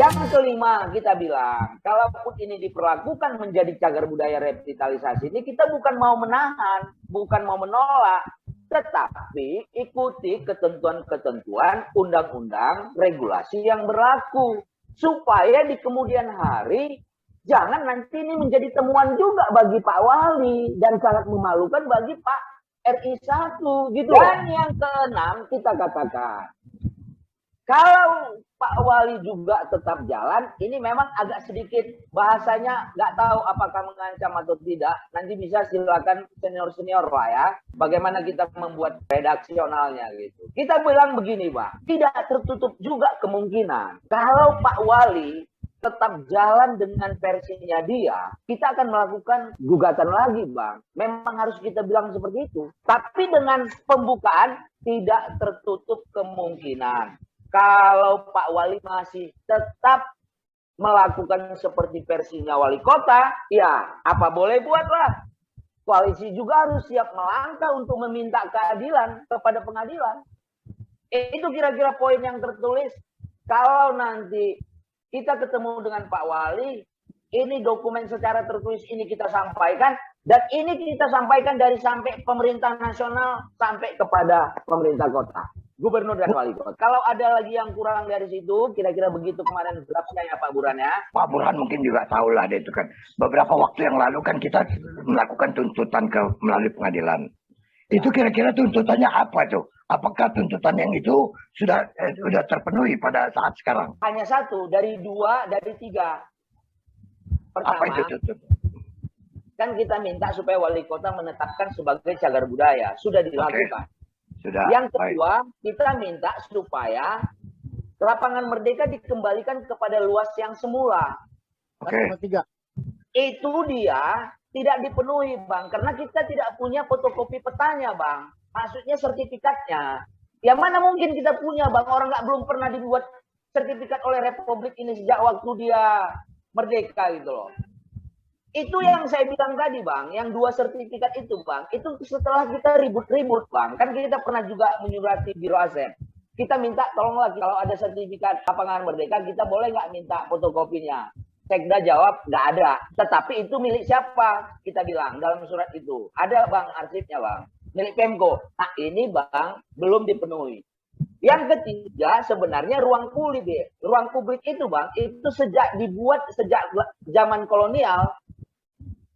Yang kelima, kita bilang, kalaupun ini diperlakukan menjadi cagar budaya revitalisasi ini, kita bukan mau menahan, bukan mau menolak, tetapi ikuti ketentuan-ketentuan undang-undang regulasi yang berlaku. Supaya di kemudian hari, jangan nanti ini menjadi temuan juga bagi Pak Wali, dan sangat memalukan bagi Pak RI1, gitu. Dan yang keenam, kita katakan, kalau Pak Wali juga tetap jalan, ini memang agak sedikit bahasanya nggak tahu apakah mengancam atau tidak. Nanti bisa silakan senior-senior lah ya. Bagaimana kita membuat redaksionalnya gitu. Kita bilang begini Bang, tidak tertutup juga kemungkinan kalau Pak Wali tetap jalan dengan versinya dia, kita akan melakukan gugatan lagi Bang. Memang harus kita bilang seperti itu. Tapi dengan pembukaan tidak tertutup kemungkinan. Kalau Pak Wali masih tetap melakukan seperti versinya wali kota, ya apa boleh buatlah. Koalisi juga harus siap melangkah untuk meminta keadilan kepada pengadilan. Itu kira-kira poin yang tertulis. Kalau nanti kita ketemu dengan Pak Wali, ini dokumen secara tertulis ini kita sampaikan, dan ini kita sampaikan dari sampai pemerintah nasional sampai kepada pemerintah kota. Gubernur dan wali kota. Kalau ada lagi yang kurang dari situ, kira-kira begitu kemarin draftnya ya Pak Burhan ya. Pak Burhan mungkin juga tahu lah itu kan. Beberapa waktu yang lalu kan kita melakukan tuntutan melalui pengadilan. Itu kira-kira tuntutannya apa tuh? Apakah tuntutan yang itu sudah terpenuhi pada saat sekarang? Hanya satu dari dua dari tiga. Pertama, apa itu tuntutan? Kan kita minta supaya wali kota menetapkan sebagai cagar budaya. Sudah dilakukan. Okay. Sudah, yang kedua, kita minta supaya lapangan Merdeka dikembalikan kepada luas yang semula. Oke. Itu dia tidak dipenuhi, Bang. Karena kita tidak punya fotokopi petanya, Bang. Maksudnya sertifikatnya. Yang mana mungkin kita punya, Bang. Orang belum pernah dibuat sertifikat oleh Republik ini sejak waktu dia merdeka gitu loh. Itu yang saya bilang tadi Bang, yang dua sertifikat itu Bang, itu setelah kita ribut-ribut Bang, kan kita pernah juga menyurati Biro Aset. Kita minta tolonglah kalau ada sertifikat lapangan Merdeka, kita boleh nggak minta fotokopinya? Sekda jawab nggak ada, tetapi itu milik siapa? Kita bilang dalam surat itu. Ada Bang arsipnya Bang, milik Pemko. Nah ini Bang, belum dipenuhi. Yang ketiga sebenarnya ruang publik. Ruang publik itu Bang, itu dibuat sejak zaman kolonial,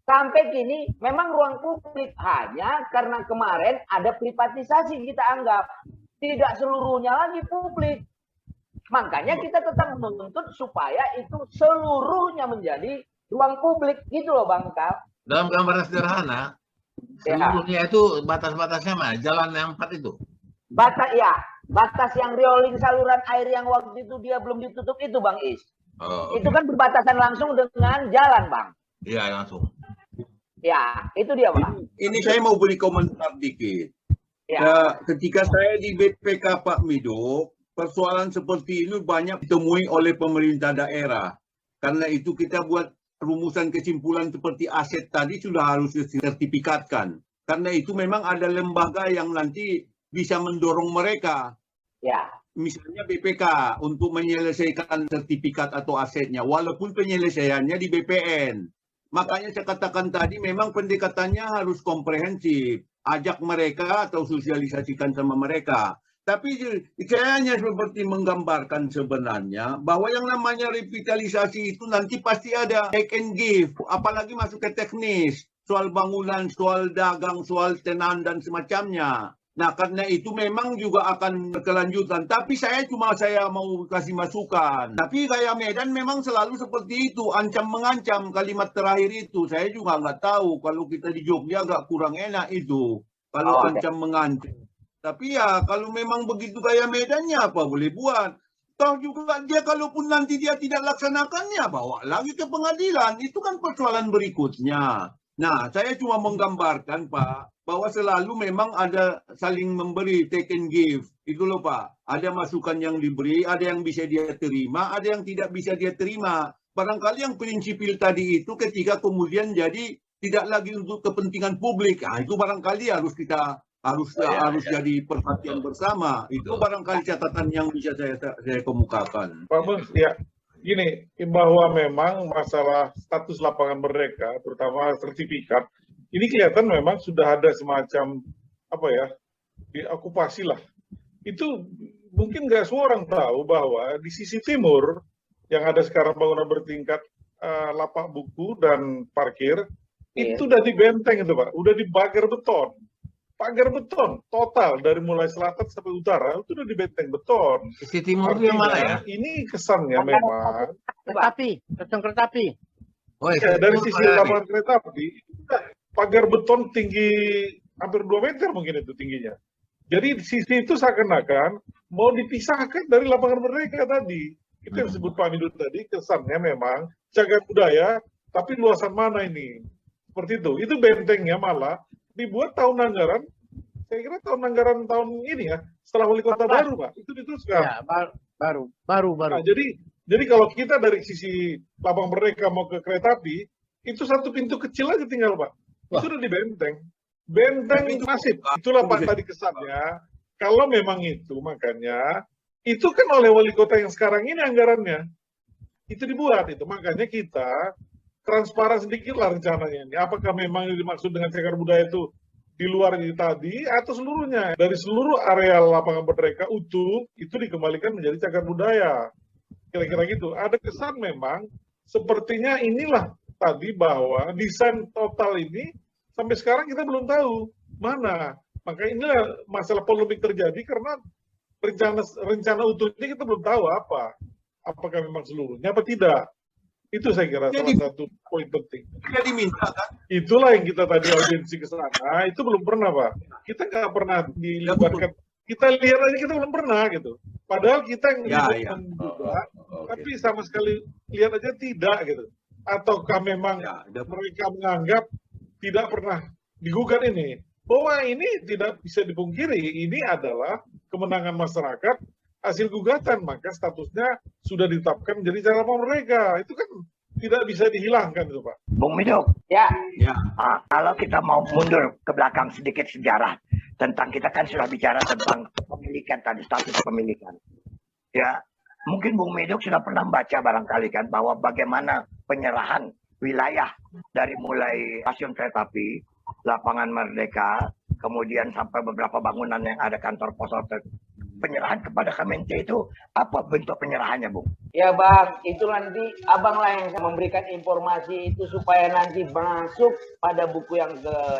sampai kini memang ruang publik, hanya karena kemarin ada privatisasi kita anggap. Tidak seluruhnya lagi publik. Makanya kita tetap menuntut supaya itu seluruhnya menjadi ruang publik. Gitu loh Bang Kal. Dalam gambaran sederhana, seluruhnya itu batas-batasnya mah jalan yang 4 itu. Batas yang rolling saluran air yang waktu itu dia belum ditutup itu Bang Is. Oh, itu kan berbatasan langsung dengan jalan Bang. Iya langsung. Ya, itu dia Bang. Ini saya mau beri komentar dikit. Ya. Ketika saya di BPK Pak Mido, persoalan seperti ini banyak ditemui oleh pemerintah daerah. Karena itu kita buat rumusan kesimpulan seperti aset tadi sudah harus disertifikatkan. Karena itu memang ada lembaga yang nanti bisa mendorong mereka. Ya. Misalnya BPK untuk menyelesaikan sertifikat atau asetnya, walaupun penyelesaiannya di BPN. Makanya saya katakan tadi memang pendekatannya harus komprehensif. Ajak mereka atau sosialisasikan sama mereka. Tapi saya hanya seperti menggambarkan sebenarnya bahwa yang namanya revitalisasi itu nanti pasti ada take and give. Apalagi masuk ke teknis. Soal bangunan, soal dagang, soal tenan dan semacamnya. Nah, karena itu memang juga akan berkelanjutan. Tapi saya mau kasih masukan. Tapi kayak Medan memang selalu seperti itu. Ancam-mengancam kalimat terakhir itu. Saya juga nggak tahu. Kalau kita di Jogja agak kurang enak itu. Kalau ancam-mengancam. Tapi ya kalau memang begitu kayak Medannya apa boleh buat. Toh juga dia kalaupun nanti dia tidak laksanakannya, bawa lagi ke pengadilan. Itu kan persoalan berikutnya. Nah, saya cuma menggambarkan Pak, bahwa selalu memang ada saling memberi, take and give. Itu loh Pak, ada masukan yang diberi, ada yang bisa dia terima, ada yang tidak bisa dia terima. Barangkali yang prinsipil tadi itu ketika kemudian jadi tidak lagi untuk kepentingan publik. Nah, itu barangkali harus jadi perhatian bersama. Itu barangkali catatan yang bisa saya kemukakan. Pak Bos, ya. gini, bahwa memang masalah status lapangan merdeka, terutama sertifikat, ini kelihatan memang sudah ada semacam apa ya, diokupasi lah. Itu mungkin nggak semua orang tahu bahwa di sisi timur yang ada sekarang bangunan bertingkat lapak buku dan parkir, itu udah dibenteng itu Pak, udah dibagar beton. Pagar beton total dari mulai selatan sampai utara itu udah dibenteng beton. Sisi timur itu yang mana ya? Ini kesannya memang kereta api. Oh, ya, dari timur sisi ada. lapangan kereta api pagar beton tinggi hampir 2 meter mungkin itu tingginya. Jadi di sisi itu seakan-akan mau dipisahkan dari lapangan Merdeka tadi. Itu yang disebut Pak Midun tadi, kesannya memang cagar budaya, tapi luasan mana ini? Seperti itu. Itu bentengnya malah dibuat tahun anggaran, saya kira tahun anggaran tahun ini ya, setelah wali kota baru Pak, itu diteruskan. Ya, baru. Nah, jadi kalau kita dari sisi lapangan Merdeka mau ke kereta api, itu satu pintu kecil aja tinggal Pak. Itu udah dibenteng. Benteng masif. Itulah Pak tadi kesannya. Kalau memang itu, makanya itu kan oleh wali kota yang sekarang ini anggarannya. Itu dibuat itu. Makanya kita transparan sedikit lah rencananya ini. Apakah memang yang dimaksud dengan cagar budaya itu di luar ini tadi atau seluruhnya? Dari seluruh areal lapangan Merdeka utuh itu dikembalikan menjadi cagar budaya. Kira-kira gitu. Ada kesan memang sepertinya inilah tadi bahwa desain total ini sampai sekarang kita belum tahu mana. Maka inilah masalah polemik terjadi karena rencana utuhnya kita belum tahu apa. Apakah memang seluruhnya apa tidak. Itu saya kira salah satu poin penting. Dia diminta kan? Itulah yang kita tadi audiensi ke sana, itu belum pernah Pak. Kita nggak pernah dilibatkan. Kita lihat aja kita belum pernah gitu. Padahal kita yang juga, tapi sama sekali lihat aja tidak gitu. Ataukah memang mereka menganggap tidak pernah digugat ini? Bahwa ini tidak bisa dipungkiri, ini adalah kemenangan masyarakat hasil gugatan, maka statusnya sudah ditetapkan menjadi cara mereka. Itu kan tidak bisa dihilangkan itu Pak. Bung Miduk, Ya, kalau kita mau mundur ke belakang sedikit sejarah tentang kita kan sudah bicara tentang pemilikan tadi, status pemilikan. Ya, mungkin Bung Miduk sudah pernah baca barangkali kan bahwa bagaimana penyerahan wilayah dari mulai stasiun kereta api, lapangan Merdeka, kemudian sampai beberapa bangunan yang ada kantor pos, penyerahan kepada Kementerian itu apa bentuk penyerahannya, Bung? ya Bang, itu nanti Abang lah yang memberikan informasi itu supaya nanti masuk pada buku yang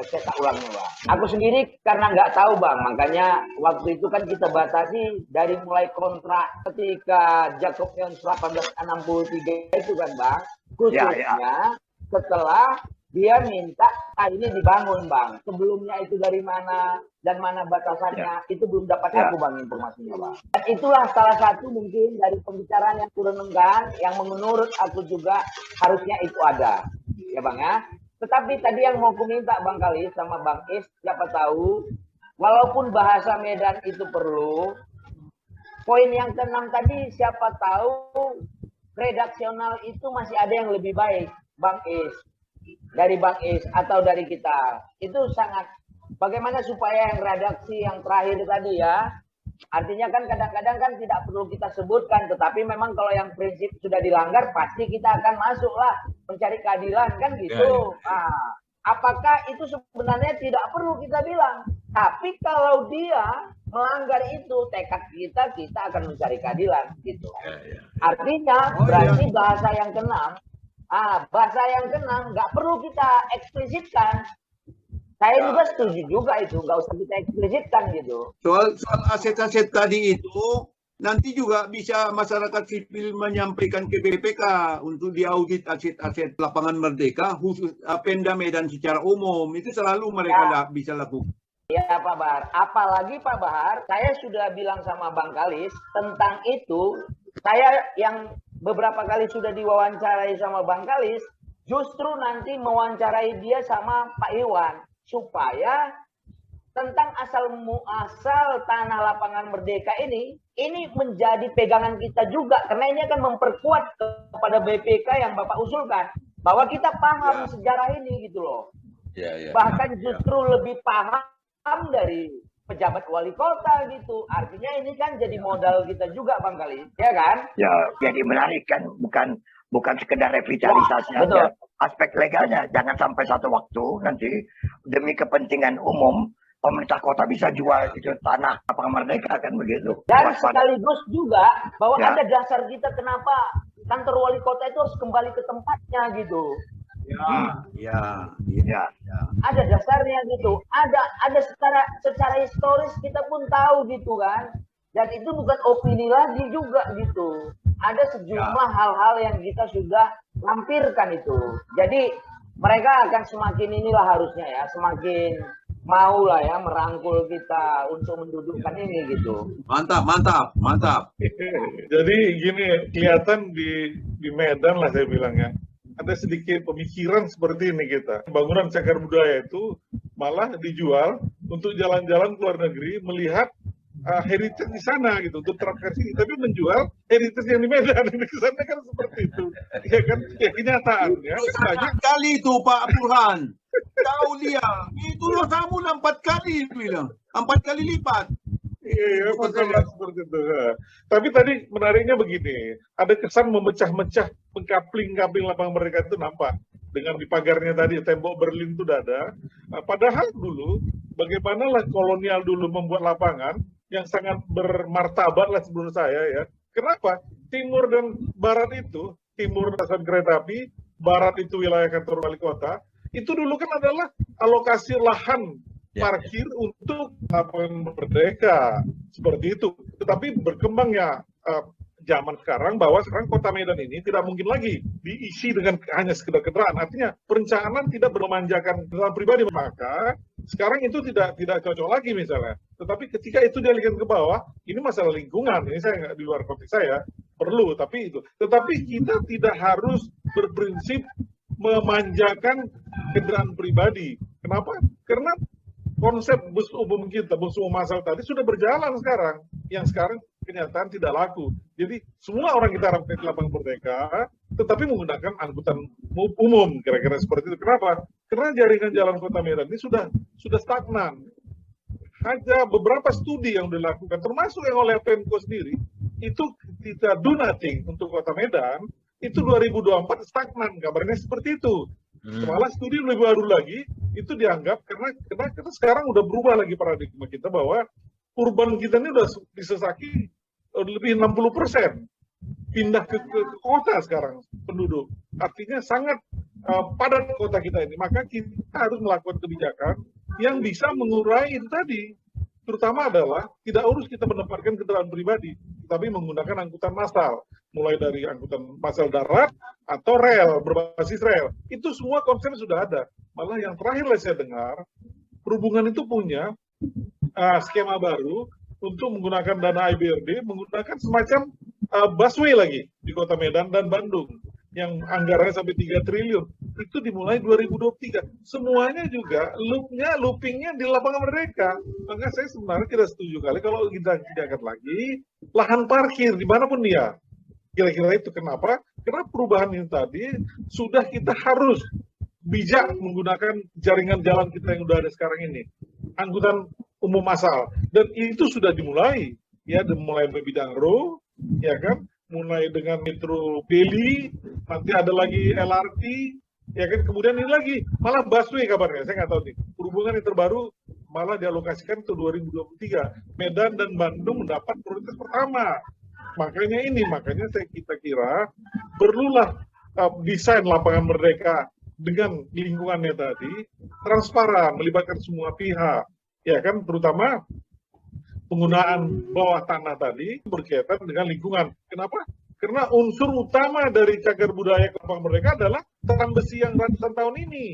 cetak ulangnya Bang. Aku sendiri karena nggak tahu Bang, makanya waktu itu kan kita batasi dari mulai kontrak ketika Jacob Jones 1863 itu kan Bang, khususnya setelah dia minta ini dibangun Bang. Sebelumnya itu dari mana dan mana batasannya itu belum dapat aku Bang informasinya Bang. Dan itulah salah satu mungkin dari pembicaraan yang kurenengkan yang menurut aku juga harusnya itu ada. Ya Bang ya. Tetapi tadi yang mau ku minta Bang Kalis sama Bang Is, siapa tahu walaupun bahasa Medan itu perlu, poin yang keenam tadi siapa tahu redaksional itu masih ada yang lebih baik Bang Is. Dari Bang Is atau dari kita itu sangat bagaimana supaya yang redaksi yang terakhir tadi ya, artinya kan kadang-kadang kan tidak perlu kita sebutkan, tetapi memang kalau yang prinsip sudah dilanggar pasti kita akan masuklah mencari keadilan kan gitu. Nah, apakah itu sebenarnya tidak perlu kita bilang, tapi kalau dia melanggar itu tekad kita akan mencari keadilan gitu. Artinya berarti bahasa yang keenam. Bahasa yang kena nggak perlu kita eksplisitkan. Saya juga setuju juga itu, nggak usah kita eksplisitkan gitu. Soal aset-aset tadi itu nanti juga bisa masyarakat sipil menyampaikan ke BPK untuk diaudit aset-aset lapangan Merdeka khusus Pemda Medan secara umum. Itu selalu mereka bisa lakukan. Ya Pak Bahar, apalagi Pak Bahar, saya sudah bilang sama Bang Kalis tentang itu. Saya yang beberapa kali sudah diwawancarai sama Bang Kalis, justru nanti mewawancarai dia sama Pak Iwan supaya tentang asal muasal tanah lapangan Merdeka ini menjadi pegangan kita juga karena ini akan memperkuat kepada BPK yang Bapak usulkan bahwa kita paham sejarah ini gitu loh. Bahkan justru lebih paham dari pejabat wali kota gitu. Artinya ini kan jadi modal kita juga Bang Khalid, ya kan? Ya, jadi menarik kan, bukan sekedar revitalisasi betul. aja, aspek legalnya. Jangan sampai satu waktu nanti demi kepentingan umum pemerintah kota bisa jual itu tanah lapangan Merdeka kan begitu. Dan Waspada. sekaligus juga bahwa Ya. ada dasar kita kenapa kantor wali kota itu harus kembali ke tempatnya gitu. Ya. Ada dasarnya gitu. Ada secara historis kita pun tahu gitu kan. Dan itu bukan opini lagi juga gitu. Ada sejumlah hal-hal yang kita sudah lampirkan itu. Jadi mereka akan semakin inilah harusnya ya, semakin mau lah ya merangkul kita untuk mendudukkan ini gitu. Mantap. Jadi gini, kelihatan di Medan lah saya bilang ya, ada sedikit pemikiran seperti ini kita. Bangunan cagar budaya itu malah dijual untuk jalan-jalan ke luar negeri, melihat heritage di sana gitu, untuk terapkan sini. Tapi menjual heritage yang di Medan, ini kesannya kan seperti itu. Ya kan, ya kenyataannya banyak. 4 kali itu Pak Burhan. Tahu dia. Itu loh kamu 4 kali bilang. 4 kali lipat. Iya, masalah seperti itu. Tapi tadi menariknya begini, ada kesan memecah-mecah, mengkapling-kapling lapangan Merdeka itu nampak. Dengan di pagarnya tadi, tembok Berlin itu ada. Padahal dulu, bagaimanalah kolonial dulu membuat lapangan yang sangat bermartabat lah menurut saya ya. Kenapa? Timur dan Barat itu, timur stasiun kereta api, Barat itu wilayah kantor wali kota, itu dulu kan adalah alokasi lahan parkir untuk lapangan Merdeka seperti itu. Tetapi berkembangnya zaman sekarang bahwa sekarang kota Medan ini tidak mungkin lagi diisi dengan hanya sekedar kendaraan. Artinya perencanaan tidak bermemanjakan kendaraan pribadi, maka sekarang itu tidak cocok lagi misalnya. Tetapi ketika itu dialihkan ke bawah, ini masalah lingkungan. Ini saya nggak di luar konteks saya perlu, tapi itu. Tetapi kita tidak harus berprinsip memanjakan kendaraan pribadi. Kenapa? Karena konsep bus umum kita, bus umum massal tadi sudah berjalan sekarang. Yang sekarang kenyataan tidak laku. Jadi semua orang kita harapkan di lapangan Merdeka, tetapi menggunakan angkutan umum, kira-kira seperti itu. Kenapa? Karena jaringan jalan kota Medan ini sudah stagnan. Hanya beberapa studi yang dilakukan, termasuk yang oleh Pemko sendiri, itu kita do nothing untuk kota Medan, itu 2024 stagnan, kabarnya seperti itu. Malah studi lebih baru lagi, itu dianggap karena sekarang udah berubah lagi paradigma kita bahwa urban kita ini udah disesaki lebih 60%. Pindah ke kota sekarang penduduk. Artinya sangat padat kota kita ini. Maka kita harus melakukan kebijakan yang bisa mengurai itu tadi. Terutama adalah tidak harus kita menempatkan kendaraan pribadi, tapi menggunakan angkutan massal. Mulai dari angkutan massal darat atau rel, berbasis rel. Itu semua konsep sudah ada. Malah yang terakhir saya dengar, perhubungan itu punya skema baru untuk menggunakan dana IBRD, menggunakan semacam busway lagi di kota Medan dan Bandung yang anggarannya sampai 3 triliun. Itu dimulai 2023. Semuanya juga loopingnya di lapangan Merdeka. Maka saya sebenarnya tidak setuju kali kalau kita tidak lagi lahan parkir dimanapun dia. Kira-kira itu kenapa? Karena perubahan ini tadi sudah kita harus bijak menggunakan jaringan jalan kita yang sudah ada sekarang ini. Angkutan umum massal. Dan itu sudah dimulai. Ya, dimulai dari bidang RO, ya kan? Mulai dengan Metro Beli, nanti ada lagi LRT, ya kan? Kemudian ini lagi, malah busway kabarnya, saya nggak tahu nih. Perhubungan yang terbaru malah dialokasikan ke 2023. Medan dan Bandung mendapat prioritas pertama. Makanya kita kira perlulah desain lapangan Merdeka dengan lingkungannya tadi transparan, melibatkan semua pihak, ya kan, terutama penggunaan bawah tanah tadi berkaitan dengan lingkungan. Kenapa? Karena unsur utama dari cagar budaya lapangan Merdeka adalah terang besi yang ratusan tahun ini.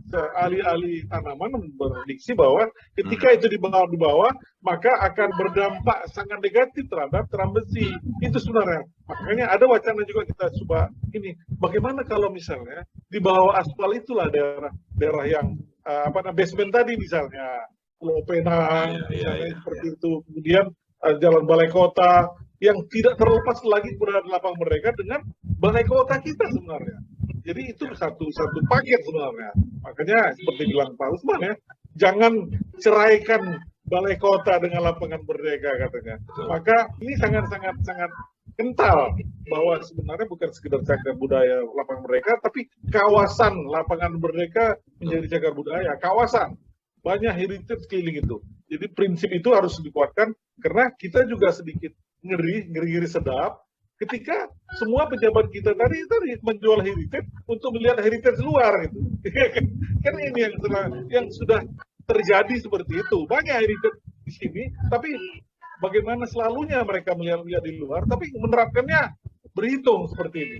Ahli-ahli tanaman memprediksi bahwa ketika itu di bawah, maka akan berdampak sangat negatif terhadap terang besi. Itu sebenarnya. Makanya ada wacana juga kita coba ini. Bagaimana kalau misalnya di bawah aspal itulah daerah yang basement tadi misalnya Pulau Penang, seperti itu. Kemudian Jalan Balai Kota yang tidak terlepas lagi kepada lapangan Merdeka dengan Balai Kota kita sebenarnya. Jadi itu satu paket sebenarnya. Makanya seperti bilang Pak Usman ya, jangan ceraikan balai kota dengan lapangan Merdeka katanya. Maka ini sangat kental bahwa sebenarnya bukan sekedar cagar budaya lapangan Merdeka, tapi kawasan lapangan Merdeka menjadi cagar budaya. Kawasan banyak heritage keliling itu. Jadi prinsip itu harus dikuatkan karena kita juga sedikit ngeri sedap ketika semua pejabat kita tadi menjual heritage untuk melihat heritage luar gitu. Kan ini yang sudah terjadi seperti itu. Banyak heritage di sini, tapi bagaimana selalunya mereka melihat di luar, tapi menerapkannya berhitung seperti ini.